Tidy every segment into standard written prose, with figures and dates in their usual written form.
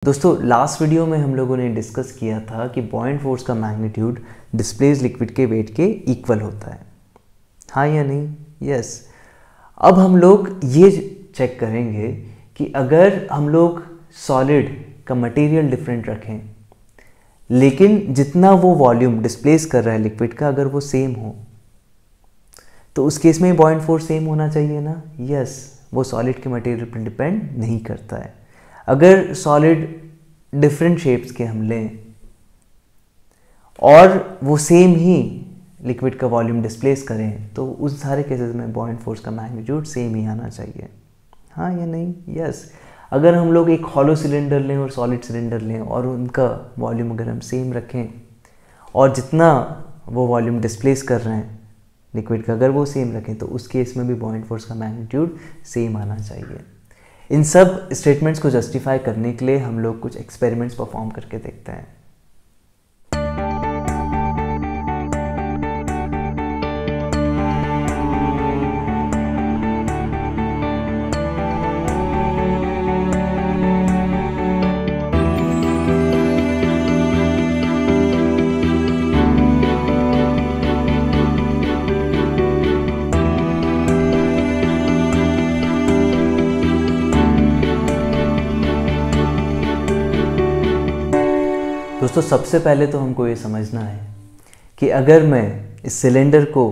दोस्तों last video में हम लोगों ने डिस्कस किया था कि बॉयंट फोर्स का मैग्नीट्यूड डिस्प्लेस लिक्विड के वेट के इक्वल होता है, हाँ या नहीं? यस। अब हम लोग ये चेक करेंगे कि अगर हम लोग सॉलिड का मटेरियल डिफरेंट रखें लेकिन जितना वो वॉल्यूम डिस्प्लेस कर रहा है लिक्विड का अगर वो सेम हो तो उस केस में बॉयंट फोर्स सेम होना चाहिए ना? यस। वो सॉलिड के मटेरियल पर डिपेंड नहीं करता है। अगर सॉलिड डिफरेंट शेप्स के हम लें और वो सेम ही लिक्विड का वॉल्यूम डिस्प्लेस करें तो उस सारे केसेस में बॉयंट फोर्स का मैग्नीट्यूड सेम ही आना चाहिए, हाँ या नहीं? यस। अगर हम लोग एक हॉलो सिलेंडर लें और सॉलिड सिलेंडर लें और उनका वॉल्यूम अगर हम सेम रखें और जितना वो वॉल्यूम डिस्प्लेस कर रहे हैं लिक्विड का अगर वो सेम रखें तो उस केस में भी बॉयंट फोर्स का मैग्नीट्यूड सेम आना चाहिए। इन सब स्टेटमेंट्स को जस्टिफाई करने के लिए हम लोग कुछ एक्सपेरिमेंट्स परफॉर्म करके देखते हैं। दोस्तों सबसे पहले तो हमको ये समझना है कि अगर मैं इस सिलेंडर को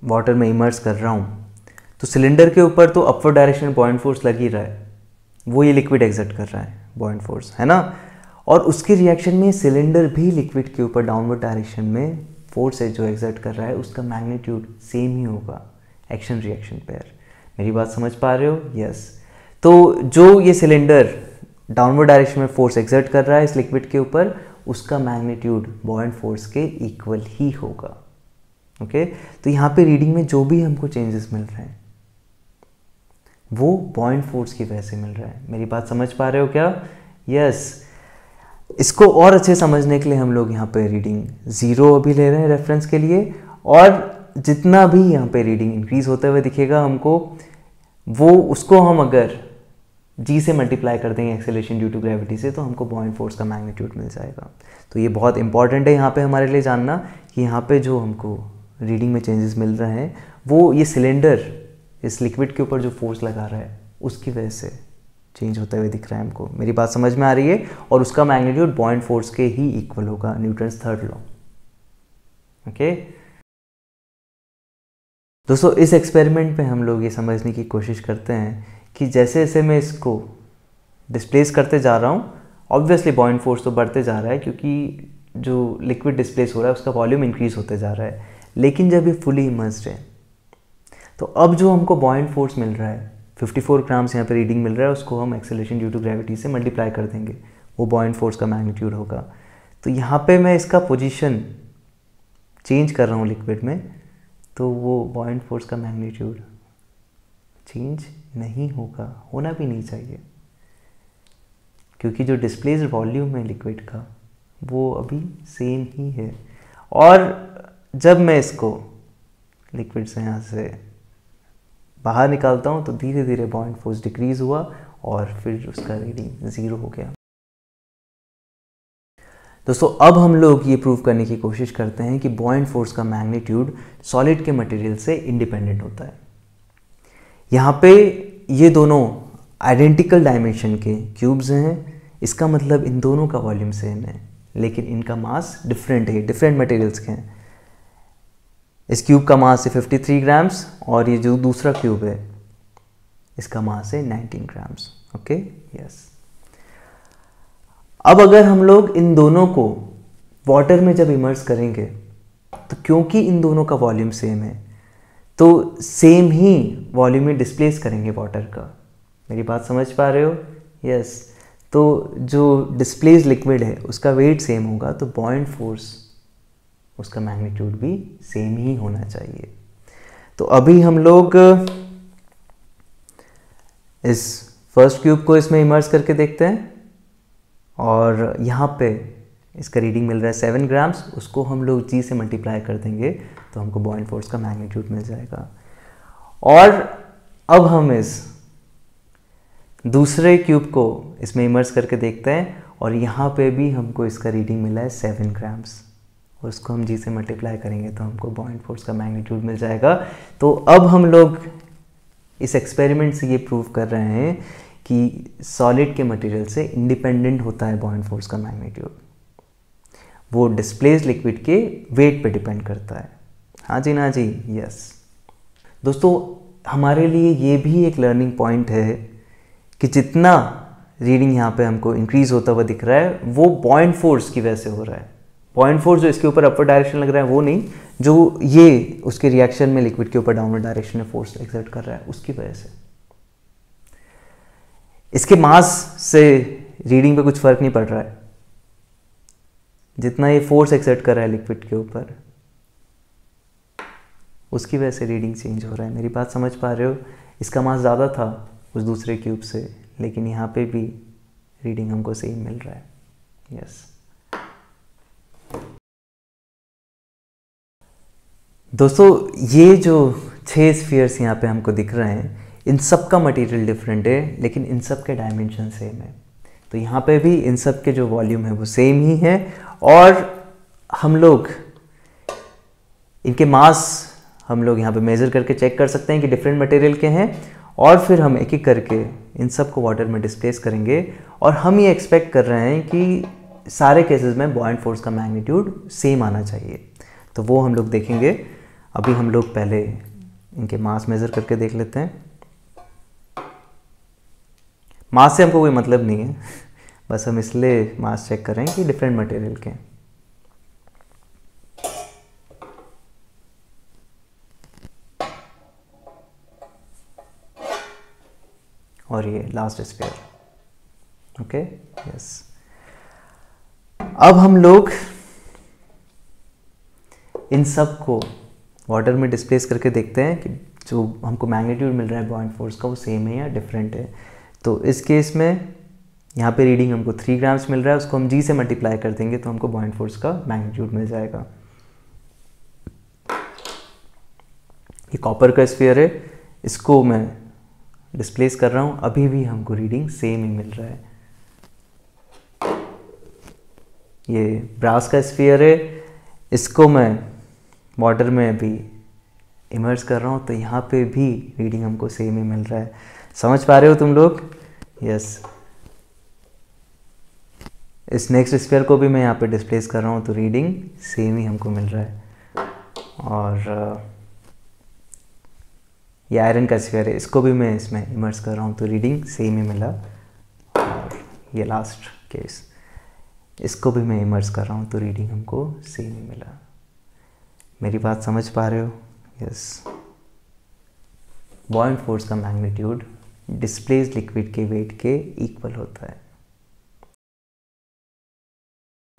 वाटर में इमर्स कर रहा हूँ तो सिलेंडर के ऊपर तो अपवर्ड डायरेक्शन में बॉयंट फोर्स लग ही रहा है, वो ये लिक्विड एक्सर्ट कर रहा है बॉयंट फोर्स, है ना? और उसके रिएक्शन में सिलेंडर भी लिक्विड के ऊपर डाउनवर्ड डायरेक्शन में फोर्स है जो एक्सर्ट कर रहा है उसका मैग्नीट्यूड सेम ही होगा एक्शन रिएक्शन पेयर। मेरी बात समझ पा रहे हो? यस। तो जो ये सिलेंडर डाउनवर्ड डायरेक्शन में फोर्स एक्सर्ट कर रहा है इस लिक्विड के ऊपर उसका मैग्नीट्यूड बॉयंट फोर्स के इक्वल ही होगा। ओके, तो यहाँ पे रीडिंग में जो भी हमको चेंजेस मिल रहे हैं वो बॉयंट फोर्स की वजह से मिल रहा है। मेरी बात समझ पा रहे हो क्या? यस। इसको और अच्छे समझने के लिए हम लोग यहाँ पे रीडिंग 0 अभी ले रहे हैं रेफरेंस के लिए, और जितना भी यहाँ पे रीडिंग इंक्रीज होते हुए दिखेगा हमको वो उसको हम अगर जी से मल्टीप्लाई कर देंगे एक्सेलरेशन ड्यू टू ग्रेविटी से तो हमको बॉयंट फोर्स का मैग्नीट्यूड मिल जाएगा। तो ये बहुत इंपॉर्टेंट है यहाँ पे हमारे लिए जानना कि यहाँ पे जो हमको रीडिंग में चेंजेस मिल रहे हैं वो ये सिलेंडर इस लिक्विड के ऊपर जो फोर्स लगा रहा है उसकी वजह से चेंज होते हुए दिख रहा है हमको। मेरी बात समझ में आ रही है? और उसका मैग्नीट्यूड बॉयंट फोर्स के ही इक्वल होगा, न्यूटन्स थर्ड लॉ। ओके दोस्तों, इस एक्सपेरिमेंट में हम लोग ये समझने की कोशिश करते हैं कि जैसे जैसे मैं इसको डिस्प्लेस करते जा रहा हूँ ऑब्वियसली बॉयंट फोर्स तो बढ़ते जा रहा है क्योंकि जो लिक्विड डिस्प्लेस हो रहा है उसका वॉल्यूम इंक्रीज होते जा रहा है, लेकिन जब ये फुली इमर्स्ड है तो अब जो हमको बॉयंट फोर्स मिल रहा है 54 ग्राम्स यहाँ पे रीडिंग मिल रहा है उसको हम एक्सेलरेशन ड्यू टू ग्रेविटी से मल्टीप्लाई कर देंगे, वो बॉयंट फोर्स का मैग्नीट्यूड होगा। तो यहाँ पे मैं इसका पोजीशन चेंज कर रहा हूँ लिक्विड में तो वो बॉयंट फोर्स का मैग्नीट्यूड चेंज नहीं होगा, होना भी नहीं चाहिए क्योंकि जो डिस्प्लेस्ड वॉल्यूम है लिक्विड का वो अभी सेम ही है। और जब मैं इसको लिक्विड से यहाँ से बाहर निकालता हूँ तो धीरे धीरे बॉयंट फोर्स डिक्रीज हुआ और फिर उसका रीडिंग 0 हो गया। दोस्तों अब हम लोग ये प्रूव करने की कोशिश करते हैं कि बॉयंट फोर्स का मैग्नीट्यूड सॉलिड के मटेरियल से इंडिपेंडेंट होता है। यहाँ पे ये दोनों आइडेंटिकल डायमेंशन के क्यूब्स हैं, इसका मतलब इन दोनों का वॉल्यूम सेम है लेकिन इनका मास डिफरेंट है, डिफरेंट मटेरियल्स के हैं। इस क्यूब का मास है 53 ग्राम्स और ये जो दूसरा क्यूब है इसका मास है 19 ग्राम्स। Okay, yes. अब अगर हम लोग इन दोनों को वाटर में जब इमर्स करेंगे तो क्योंकि इन दोनों का वॉल्यूम सेम है तो सेम ही वॉल्यूम में डिस्प्लेस करेंगे वाटर का। मेरी बात समझ पा रहे हो? यस। तो जो डिस्प्लेस लिक्विड है उसका वेट सेम होगा तो बॉयंट फोर्स उसका मैग्नीट्यूड भी सेम ही होना चाहिए। तो अभी हम लोग इस फर्स्ट क्यूब को इसमें इमर्स करके देखते हैं और यहाँ पे इसका रीडिंग मिल रहा है 7 ग्राम्स, उसको हम लोग जी से मल्टीप्लाई कर देंगे तो हमको बॉयंट फोर्स का मैग्नीट्यूड मिल जाएगा। और अब हम इस दूसरे क्यूब को इसमें इमर्स करके देखते हैं और यहाँ पे भी हमको इसका रीडिंग मिला है 7 ग्राम्स, और उसको हम जी से मल्टीप्लाई करेंगे तो हमको बॉइंट फोर्स का मैग्नीट्यूड मिल जाएगा। तो अब हम लोग इस एक्सपेरिमेंट से ये प्रूव कर रहे हैं कि सॉलिड के मटेरियल से इंडिपेंडेंट होता है बॉइंट फोर्स का मैग्नीट्यूड, वो डिस्प्लेस्ड लिक्विड के वेट पे डिपेंड करता है। हाँ जी ना जी, यस। दोस्तों हमारे लिए ये भी एक लर्निंग पॉइंट है कि जितना रीडिंग यहाँ पे हमको इंक्रीज होता हुआ दिख रहा है वो बॉइंट फोर्स की वजह से हो रहा है। बॉइंट फोर्स जो इसके ऊपर अपवर्ड डायरेक्शन लग रहा है वो नहीं, जो ये उसके रिएक्शन में लिक्विड के ऊपर डाउनवर्ड डायरेक्शन में फोर्स एक्सर्ट कर रहा है उसकी वजह से। इसके मास से रीडिंग पे कुछ फर्क नहीं पड़ रहा है, जितना ये फोर्स एक्सर्ट कर रहा है लिक्विड के ऊपर उसकी वजह से रीडिंग चेंज हो रहा है। मेरी बात समझ पा रहे हो? इसका मास ज़्यादा था उस दूसरे क्यूब से, लेकिन यहाँ पे भी रीडिंग हमको सेम मिल रहा है। यस दोस्तों, ये जो 6 स्फीयर्स यहाँ पे हमको दिख रहे हैं, इन सब का मटेरियल डिफरेंट है, लेकिन इन सब के डायमेंशन सेम है। तो यहाँ पे भी इन सब के जो वॉल्यूम है वो सेम ही है, और हम लोग इनके मास हम लोग यहाँ पे मेज़र करके चेक कर सकते हैं कि डिफरेंट मटेरियल के हैं, और फिर हम एक एक करके इन सब को वाटर में डिस्प्लेस करेंगे। और हम ये एक्सपेक्ट कर रहे हैं कि सारे केसेस में बॉइंट फोर्स का मैग्नीट्यूड सेम आना चाहिए। तो वो हम लोग देखेंगे। अभी हम लोग पहले इनके मास मेज़र करके देख लेते हैं। मास से हमको कोई मतलब नहीं है, बस हम इसलिए मास चेक करें कि डिफरेंट मटेरियल के हैं। और ये लास्ट स्फीयर, ओके, यस। अब हम लोग इन सब को वाटर में डिस्प्लेस करके देखते हैं कि जो हमको मैग्नीट्यूड मिल रहा है बॉइंट फोर्स का वो सेम है या डिफरेंट है। तो इस केस में यहाँ पे रीडिंग हमको 3 ग्राम्स मिल रहा है, उसको हम जी से मल्टीप्लाई कर देंगे तो हमको बॉइंट फोर्स का मैग्नीट्यूड मिल जाएगा। ये कॉपर का स्फीयर है, इसको मैं डिस्प्लेस कर रहा हूँ, अभी भी हमको रीडिंग सेम ही मिल रहा है। ये ब्रास का स्फीयर है, इसको मैं वाटर में अभी इमर्स कर रहा हूँ, तो यहाँ पे भी रीडिंग हमको सेम ही मिल रहा है। समझ पा रहे हो तुम लोग? यस। इस नेक्स्ट स्फीयर को भी मैं यहाँ पे डिस्प्लेस कर रहा हूँ, तो रीडिंग सेम ही हमको मिल रहा है। और ये आयरन का स्फीयर है, इसको भी मैं इसमें इमर्स कर रहा हूँ, तो रीडिंग सेम ही मिला। और ये लास्ट केस, इसको भी मैं इमर्स कर रहा हूँ, तो रीडिंग हमको सेम ही मिला। मेरी बात समझ पा रहे हो? यस। बॉइंट फोर्स का मैग्नीट्यूड डिस्प्लेस्ड लिक्विड के वेट के इक्वल होता है।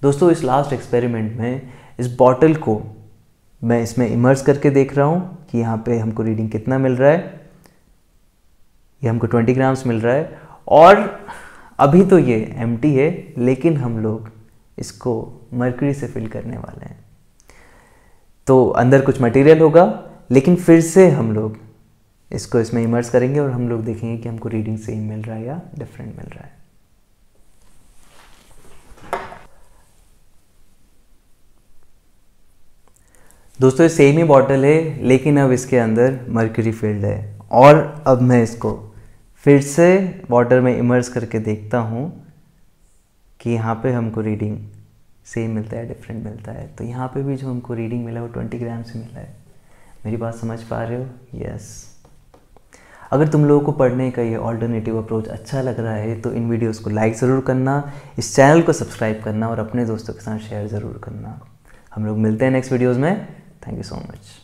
दोस्तों इस लास्ट एक्सपेरिमेंट में इस बॉटल को मैं इसमें इमर्स करके देख रहा हूँ कि यहाँ पे हमको रीडिंग कितना मिल रहा है। ये हमको 20 ग्राम्स मिल रहा है, और अभी तो ये एम्प्टी है, लेकिन हम लोग इसको मर्क्यूरी से फिल करने वाले हैं। तो अंदर कुछ मटेरियल होगा, लेकिन फिर से हम लोग इसको इसमें इमर्स करेंगे और हम लोग देखेंगे कि हमको रीडिंग सेम मिल रहा है या डिफरेंट मिल रहा है। दोस्तों ये सेम ही बॉटल है, लेकिन अब इसके अंदर मर्क्यूरी फील्ड है, और अब मैं इसको फिर से वाटर में इमर्स करके देखता हूँ कि यहाँ पे हमको रीडिंग सेम मिलता है डिफरेंट मिलता है। तो यहाँ पे भी जो हमको रीडिंग मिला वो 20 ग्राम से मिला है। मेरी बात समझ पा रहे हो? यस। अगर तुम लोगों को पढ़ने का ये ऑल्टरनेटिव अप्रोच अच्छा लग रहा है तो इन वीडियोस को लाइक ज़रूर करना, इस चैनल को सब्सक्राइब करना और अपने दोस्तों के साथ शेयर ज़रूर करना। हम लोग मिलते हैं नेक्स्ट वीडियोज़ में। Thank you so much.